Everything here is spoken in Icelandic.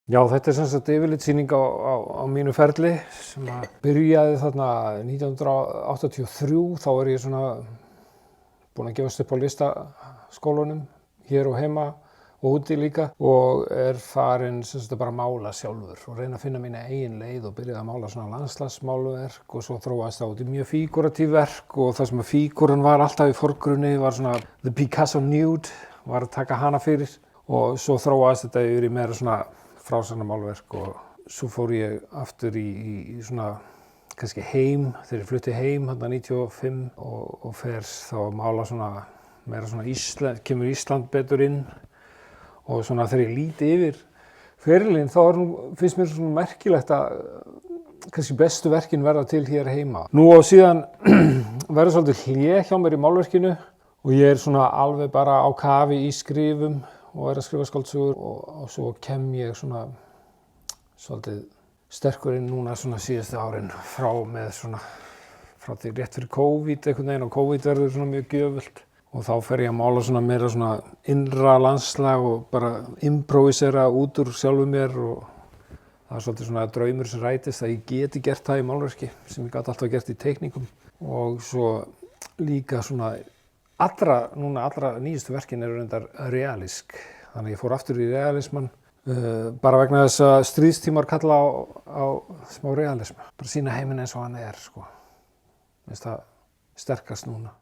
Já, þetta sem sagt yfirlitssýning á mínu ferli sem byrjaði þarna 1983. Þá ég svona búinn að gefast upp á listaskólunum hér og heima og úti líka og farinn sem sagt bara að mála sjálfur og reyna að finna mína eigin leið og byrjaði að mála svona landslagsmálverk og svo þróaðist það út í mjög fígúratív verk og það sem að fígúran var alltaf í forgrunni var svona The Picasso Nude, var að taka hana fyrir og svo þróaðist þetta yfir í meira svona frásagnarmálverk og svo fór ég aftur í svona kannski heim, þegar ég flutti heim þarna 95 og fer þá að mála svona meira svona Ísland, kemur Ísland betur inn og svona þegar ég líti yfir ferilinn þá finnst mér svona merkilegt að kannski bestu verkin verða til hér heima. Nú og síðan verður svolítið hlé hjá mér í málverkinu og ég svona alveg bara á kafi í skrifum og að skrifa skáldsögur og svo kem ég svona svolítið sterkur inn núna svona síðustu árin frá því rétt fyrir COVID einhvern veginn og COVID verður svona mjög gjöfult og þá fer ég að mála svona meira svona innra landslag og bara improvisera út úr sjálfum mér og það svolítið svona draumur sem rætist að ég geti gert það í málverki sem ég gat alltaf gert í teikningum og svo líka svona allra nýjustu verkin eru reyndar realísk, þannig að ég fór aftur í realismann bara vegna þess að stríðstímar kalla á smá realisma, bara sýna heiminn eins og hann sko. Mér finnst það sterkast núna.